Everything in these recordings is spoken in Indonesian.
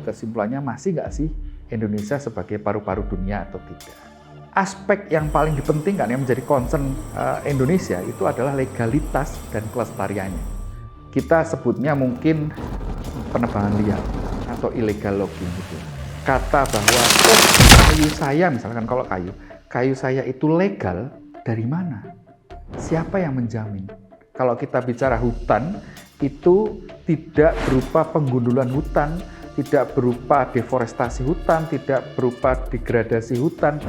kesimpulannya masih nggak sih Indonesia sebagai paru-paru dunia atau tidak. Aspek yang paling dipentingkan yang menjadi concern Indonesia itu adalah legalitas dan kelestariannya. Kita sebutnya mungkin penebangan liar atau illegal logging gitu. Kata bahwa kayu saya, misalkan kalau kayu saya itu legal, dari mana? Siapa yang menjamin? Kalau kita bicara hutan, itu tidak berupa penggundulan hutan, tidak berupa deforestasi hutan, tidak berupa degradasi hutan.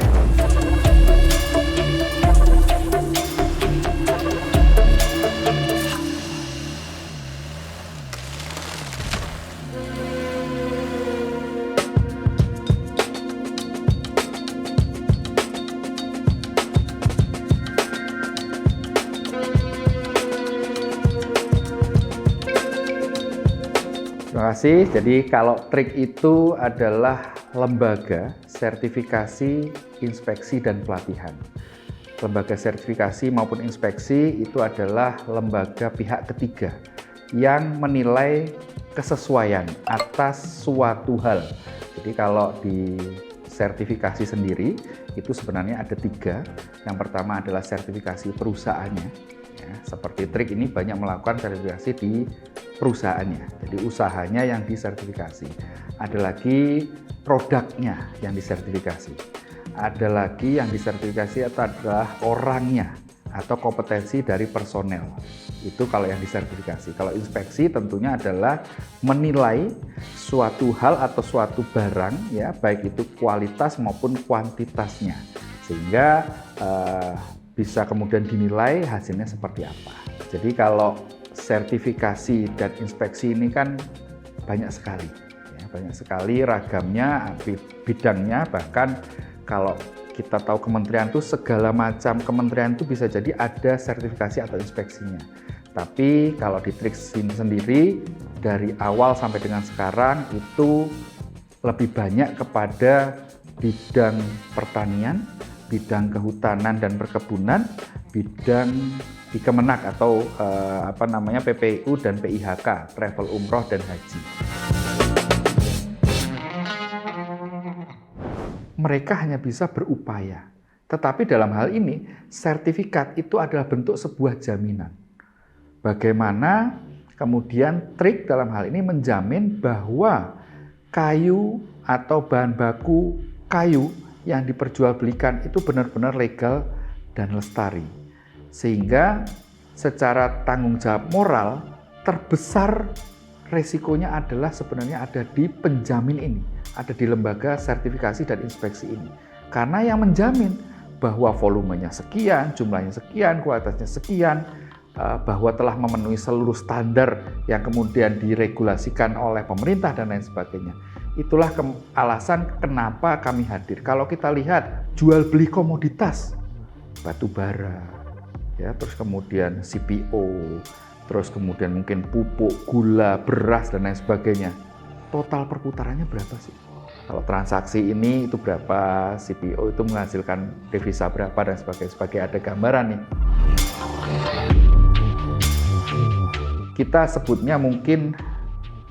Terima kasih. Jadi kalau TRIC itu adalah lembaga sertifikasi, inspeksi, dan pelatihan. Lembaga sertifikasi maupun inspeksi itu adalah lembaga pihak ketiga yang menilai kesesuaian atas suatu hal. Jadi kalau di sertifikasi sendiri itu sebenarnya ada 3. Yang pertama adalah sertifikasi perusahaannya. Ya, seperti TRIC ini banyak melakukan sertifikasi di perusahaannya, jadi usahanya yang disertifikasi. Ada lagi produknya yang disertifikasi. Ada lagi yang disertifikasi adalah orangnya atau kompetensi dari personel. Itu kalau yang disertifikasi. Kalau inspeksi tentunya adalah menilai suatu hal atau suatu barang, ya baik itu kualitas maupun kuantitasnya, sehingga bisa kemudian dinilai hasilnya seperti apa. Jadi kalau sertifikasi dan inspeksi ini kan banyak sekali, ya, banyak sekali ragamnya, bidangnya. Bahkan kalau kita tahu kementerian itu segala macam kementerian itu bisa jadi ada sertifikasi atau inspeksinya. Tapi kalau di TRIC sendiri dari awal sampai dengan sekarang itu lebih banyak kepada bidang pertanian, bidang kehutanan dan perkebunan, bidang di Kemenak atau PPU dan PIHK, travel umroh dan haji. Mereka hanya bisa berupaya, tetapi dalam hal ini sertifikat itu adalah bentuk sebuah jaminan. Bagaimana kemudian TRIC dalam hal ini menjamin bahwa kayu atau bahan baku kayu yang diperjualbelikan itu benar-benar legal dan lestari. Sehingga secara tanggung jawab moral terbesar resikonya adalah sebenarnya ada di penjamin ini, ada di lembaga sertifikasi dan inspeksi ini. Karena yang menjamin bahwa volumenya sekian, jumlahnya sekian, kualitasnya sekian, bahwa telah memenuhi seluruh standar yang kemudian diregulasikan oleh pemerintah dan lain sebagainya. Itulah alasan kenapa kami hadir. Kalau kita lihat jual beli komoditas, batu bara, ya, terus kemudian CPO, terus kemudian mungkin pupuk, gula, beras dan lain sebagainya. Total perputarannya berapa sih? Kalau transaksi ini itu berapa, CPO itu menghasilkan devisa berapa dan sebagainya. Ada gambaran nih. Kita sebutnya mungkin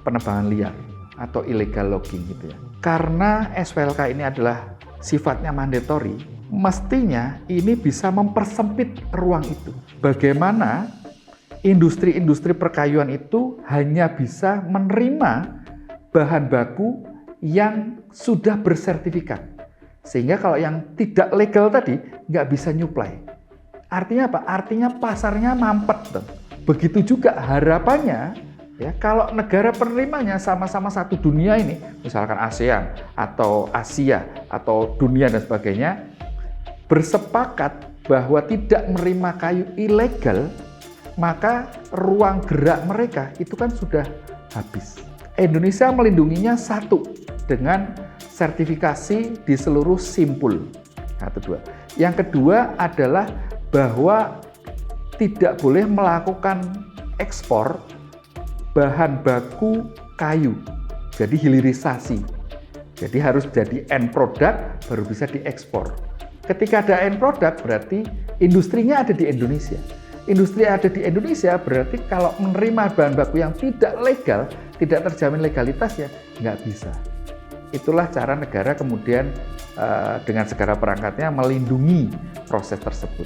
penebangan liar atau illegal logging gitu ya. Karena SPLK ini adalah sifatnya mandatory, mestinya ini bisa mempersempit ruang itu. Bagaimana industri-industri perkayuan itu hanya bisa menerima bahan baku yang sudah bersertifikat. Sehingga kalau yang tidak legal tadi nggak bisa nyuplai. Artinya apa? Artinya pasarnya mampet. Begitu juga harapannya, ya, kalau negara penerimanya sama-sama satu dunia ini, misalkan ASEAN atau Asia atau dunia dan sebagainya, bersepakat bahwa tidak menerima kayu ilegal, maka ruang gerak mereka itu kan sudah habis. Indonesia melindunginya satu dengan sertifikasi di seluruh simpul. Yang kedua adalah bahwa tidak boleh melakukan ekspor bahan baku kayu, jadi hilirisasi. Jadi harus jadi end product baru bisa diekspor. Ketika ada end product berarti industrinya ada di Indonesia. Industri ada di Indonesia berarti kalau menerima bahan baku yang tidak legal, tidak terjamin legalitasnya, nggak bisa. Itulah cara negara kemudian dengan segala perangkatnya melindungi proses tersebut.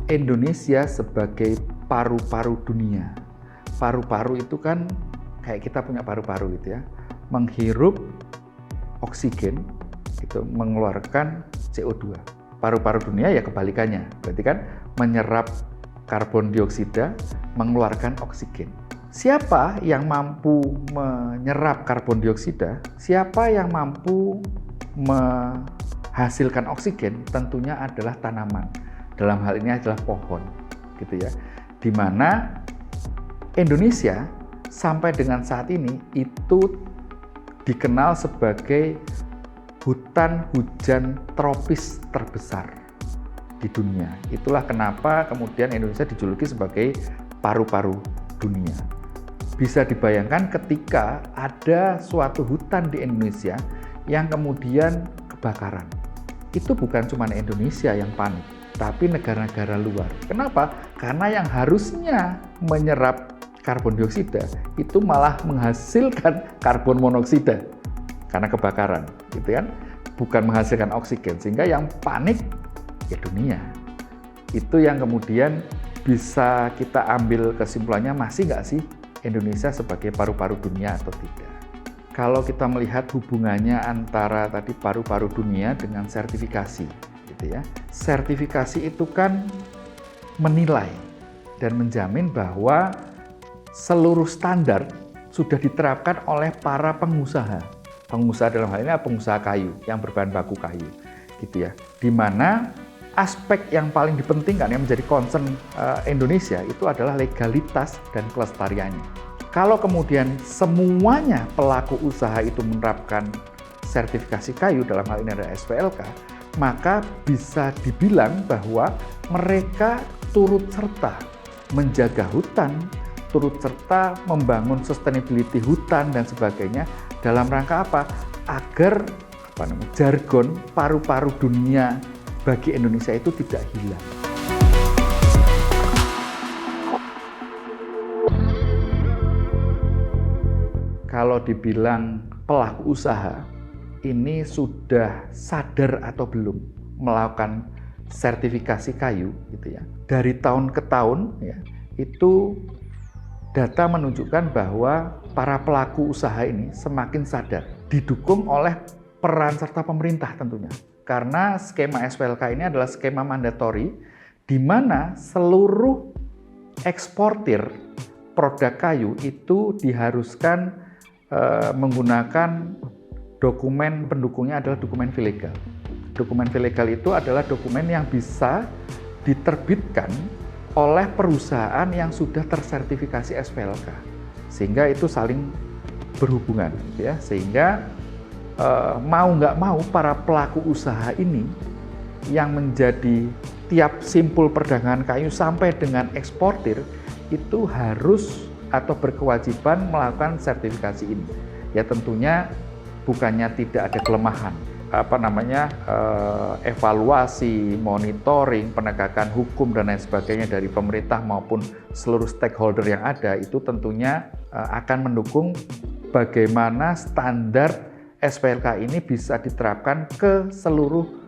Indonesia sebagai paru-paru dunia. Paru-paru itu kan kayak kita punya paru-paru gitu ya, menghirup oksigen, itu mengeluarkan CO2. Paru-paru dunia ya kebalikannya, berarti kan menyerap karbon dioksida, mengeluarkan oksigen. Siapa yang mampu menyerap karbon dioksida? Siapa yang mampu menghasilkan oksigen? Tentunya adalah tanaman. Dalam hal ini adalah pohon, gitu ya. Di mana Indonesia sampai dengan saat ini itu dikenal sebagai hutan hujan tropis terbesar di dunia. Itulah kenapa kemudian Indonesia dijuluki sebagai paru-paru dunia. Bisa dibayangkan ketika ada suatu hutan di Indonesia yang kemudian kebakaran. Itu bukan cuma Indonesia yang panik, tapi negara-negara luar. Kenapa? Karena yang harusnya menyerap karbon dioksida itu malah menghasilkan karbon monoksida karena kebakaran, gitu kan? Bukan menghasilkan oksigen, sehingga yang panik ya dunia. Itu yang kemudian bisa kita ambil kesimpulannya, masih nggak sih Indonesia sebagai paru-paru dunia atau tidak? Kalau kita melihat hubungannya antara tadi paru-paru dunia dengan sertifikasi, gitu ya. Sertifikasi itu kan menilai dan menjamin bahwa seluruh standar sudah diterapkan oleh para pengusaha. Pengusaha dalam hal ini adalah pengusaha kayu yang berbahan baku kayu, gitu ya. Di mana aspek yang paling dipentingkan yang menjadi concern Indonesia itu adalah legalitas dan kelestariannya. Kalau kemudian semuanya pelaku usaha itu menerapkan sertifikasi kayu, dalam hal ini adalah SPLK, maka bisa dibilang bahwa mereka turut serta menjaga hutan, turut serta membangun sustainability hutan dan sebagainya dalam rangka apa? Agar jargon paru-paru dunia bagi Indonesia itu tidak hilang. Kalau dibilang pelaku usaha ini sudah sadar atau belum melakukan sertifikasi kayu, gitu ya. Dari tahun ke tahun ya, itu data menunjukkan bahwa para pelaku usaha ini semakin sadar, didukung oleh peran serta pemerintah tentunya. Karena skema SPLK ini adalah skema mandatori di mana seluruh eksportir produk kayu itu diharuskan menggunakan dokumen pendukungnya adalah dokumen ilegal. Dokumen ilegal itu adalah dokumen yang bisa diterbitkan oleh perusahaan yang sudah tersertifikasi SPLK, sehingga itu saling berhubungan, ya. Sehingga mau nggak mau para pelaku usaha ini yang menjadi tiap simpul perdagangan kayu sampai dengan eksportir itu harus atau berkewajiban melakukan sertifikasi ini. Ya tentunya bukannya tidak ada kelemahan, evaluasi, monitoring, penegakan hukum dan lain sebagainya dari pemerintah maupun seluruh stakeholder yang ada itu tentunya akan mendukung bagaimana standar SPLK ini bisa diterapkan ke seluruh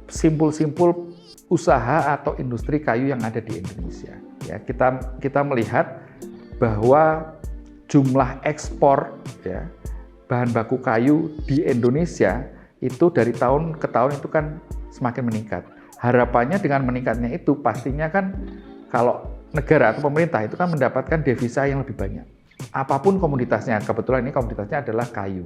simpul-simpul usaha atau industri kayu yang ada di Indonesia. Ya, kita melihat bahwa jumlah ekspor ya, bahan baku kayu di Indonesia itu dari tahun ke tahun itu kan semakin meningkat. Harapannya dengan meningkatnya itu pastinya kan kalau negara atau pemerintah itu kan mendapatkan devisa yang lebih banyak. Apapun komoditasnya, kebetulan ini komoditasnya adalah kayu.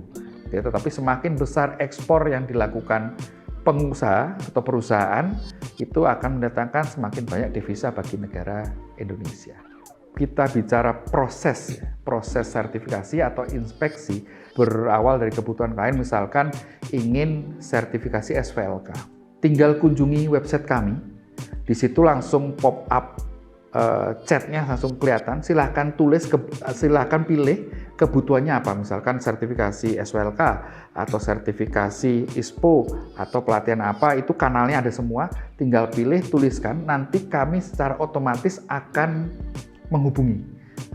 Ya, tetapi semakin besar ekspor yang dilakukan pengusaha atau perusahaan itu akan mendatangkan semakin banyak devisa bagi negara Indonesia. Kita bicara proses sertifikasi atau inspeksi berawal dari kebutuhan klien, misalkan ingin sertifikasi SPLK. Tinggal kunjungi website kami, di situ langsung pop up chatnya langsung kelihatan. Silahkan pilih kebutuhannya apa, misalkan sertifikasi SWLK atau sertifikasi ISPO atau pelatihan apa, itu kanalnya ada semua, tinggal pilih, tuliskan, nanti kami secara otomatis akan menghubungi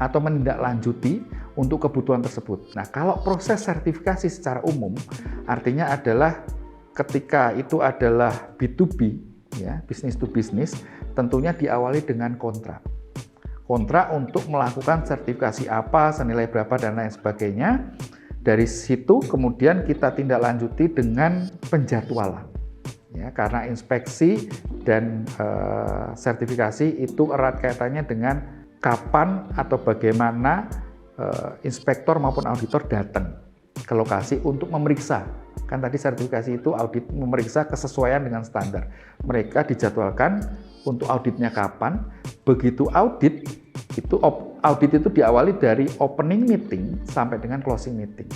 atau menindaklanjuti untuk kebutuhan tersebut. Nah, kalau proses sertifikasi secara umum artinya adalah ketika itu adalah B2B, ya, business to business, tentunya diawali dengan kontrak untuk melakukan sertifikasi apa, senilai berapa, dan lain sebagainya. Dari situ kemudian kita tindak lanjuti dengan penjadwalan, ya, karena inspeksi dan sertifikasi itu erat kaitannya dengan kapan atau bagaimana inspektor maupun auditor datang ke lokasi untuk memeriksa. Kan tadi sertifikasi itu audit memeriksa kesesuaian dengan standar. Mereka dijadwalkan untuk auditnya kapan. Begitu audit itu diawali dari opening meeting sampai dengan closing meeting.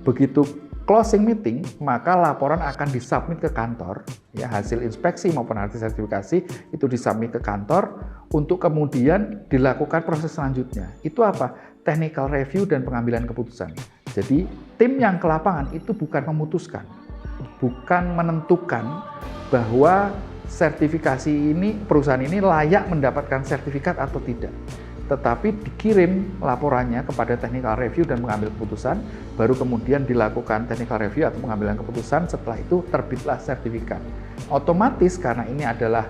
Begitu closing meeting, maka laporan akan disubmit ke kantor, ya, hasil inspeksi maupun hasil sertifikasi itu disubmit ke kantor untuk kemudian dilakukan proses selanjutnya. Itu apa? Technical review dan pengambilan keputusan. Jadi tim yang ke lapangan itu bukan memutuskan, bukan menentukan bahwa sertifikasi ini, perusahaan ini layak mendapatkan sertifikat atau tidak, tetapi dikirim laporannya kepada technical review dan mengambil keputusan, baru kemudian dilakukan technical review atau pengambilan keputusan, setelah itu terbitlah sertifikat. Otomatis karena ini adalah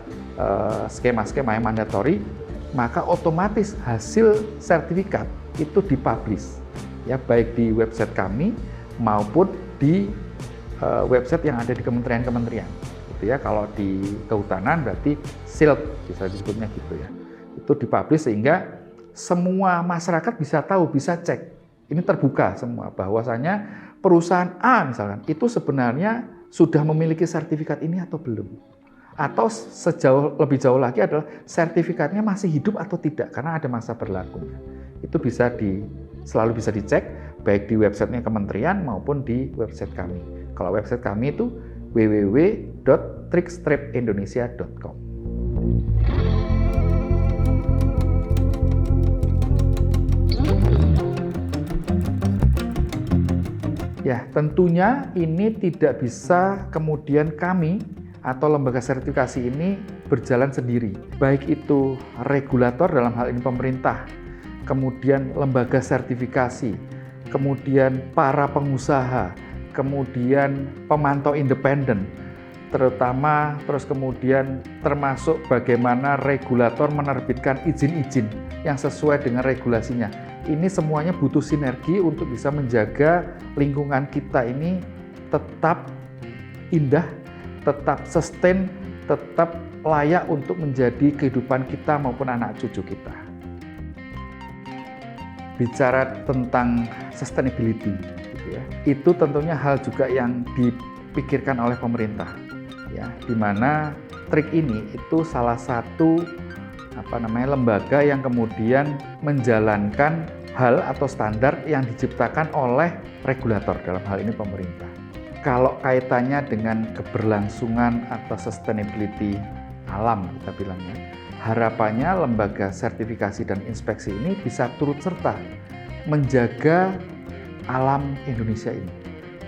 skema-skema yang mandatori, maka otomatis hasil sertifikat itu dipublish, ya, baik di website kami maupun di website yang ada di kementerian-kementerian. Gitu ya, kalau di kehutanan berarti SILK bisa disebutnya gitu ya. Itu dipublish sehingga semua masyarakat bisa tahu, bisa cek. Ini terbuka semua bahwasanya perusahaan A misalkan itu sebenarnya sudah memiliki sertifikat ini atau belum. Atau lebih jauh lagi adalah sertifikatnya masih hidup atau tidak karena ada masa berlakunya. Itu selalu bisa dicek baik di websitenya kementerian maupun di website kami. Kalau website kami itu www.trikstripindonesia.com. Ya, tentunya ini tidak bisa kemudian kami atau lembaga sertifikasi ini berjalan sendiri. Baik itu regulator dalam hal ini pemerintah, kemudian lembaga sertifikasi, kemudian para pengusaha, kemudian pemantau independen, terus kemudian termasuk bagaimana regulator menerbitkan izin-izin yang sesuai dengan regulasinya. Ini semuanya butuh sinergi untuk bisa menjaga lingkungan kita ini tetap indah, tetap sustain, tetap layak untuk menjadi kehidupan kita maupun anak cucu kita. Bicara tentang sustainability, gitu ya, itu tentunya hal juga yang dipikirkan oleh pemerintah, ya, di mana TRIK ini itu salah satu lembaga yang kemudian menjalankan hal atau standar yang diciptakan oleh regulator, dalam hal ini pemerintah. Kalau kaitannya dengan keberlangsungan atau sustainability alam, kita bilangnya, harapannya lembaga sertifikasi dan inspeksi ini bisa turut serta menjaga alam Indonesia ini.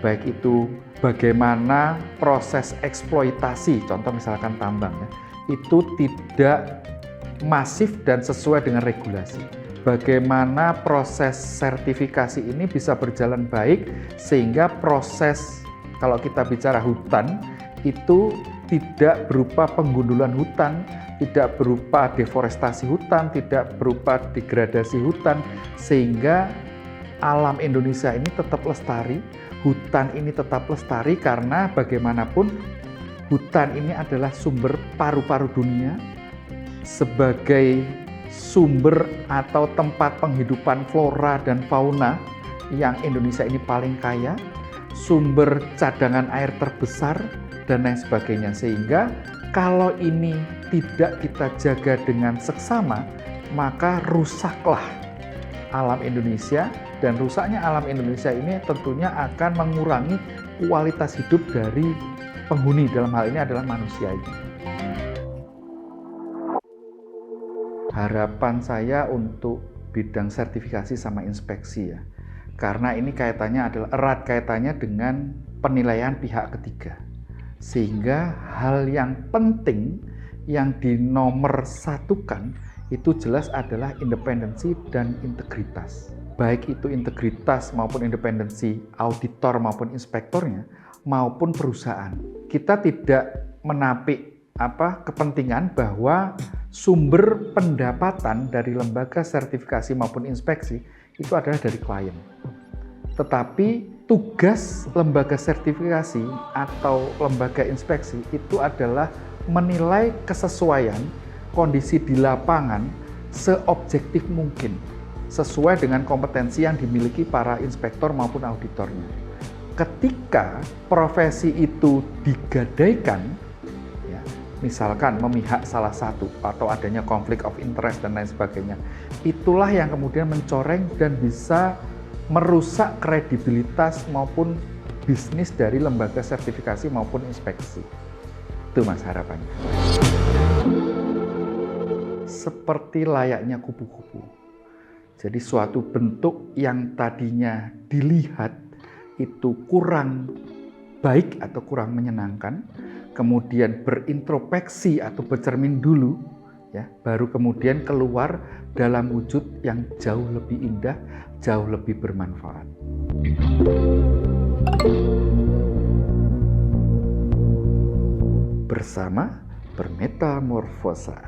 Baik itu bagaimana proses eksploitasi, contoh misalkan tambang, ya, itu tidak masif dan sesuai dengan regulasi. Bagaimana proses sertifikasi ini bisa berjalan baik sehingga proses, kalau kita bicara hutan, itu tidak berupa penggundulan hutan, tidak berupa deforestasi hutan, tidak berupa degradasi hutan, sehingga alam Indonesia ini tetap lestari, hutan ini tetap lestari, karena bagaimanapun hutan ini adalah sumber paru-paru dunia, sebagai sumber atau tempat penghidupan flora dan fauna yang Indonesia ini paling kaya, sumber cadangan air terbesar, dan lain sebagainya. Sehingga kalau ini tidak kita jaga dengan seksama, maka rusaklah alam Indonesia, dan rusaknya alam Indonesia ini tentunya akan mengurangi kualitas hidup dari penghuni, dalam hal ini adalah manusia ini. Harapan saya untuk bidang sertifikasi sama inspeksi, ya, Karena ini kaitannya adalah erat kaitannya dengan penilaian pihak ketiga. Sehingga hal yang penting yang dinomor satukan itu jelas adalah independensi dan integritas. Baik itu integritas maupun independensi auditor maupun inspektornya maupun perusahaan. Kita tidak menapik kepentingan bahwa sumber pendapatan dari lembaga sertifikasi maupun inspeksi itu adalah dari klien. Tetapi tugas lembaga sertifikasi atau lembaga inspeksi itu adalah menilai kesesuaian kondisi di lapangan seobjektif mungkin sesuai dengan kompetensi yang dimiliki para inspektor maupun auditornya. Ketika profesi itu digadaikan, ya, misalkan memihak salah satu atau adanya konflik of interest dan lain sebagainya, itulah yang kemudian mencoreng dan bisa merusak kredibilitas maupun bisnis dari lembaga sertifikasi maupun inspeksi. Itu Mas harapannya. Seperti layaknya kupu-kupu. Jadi suatu bentuk yang tadinya dilihat itu kurang baik atau kurang menyenangkan, kemudian berintrospeksi atau bercermin dulu, ya, baru kemudian keluar dalam wujud yang jauh lebih indah, jauh lebih bermanfaat. Bersama bermetamorfosa.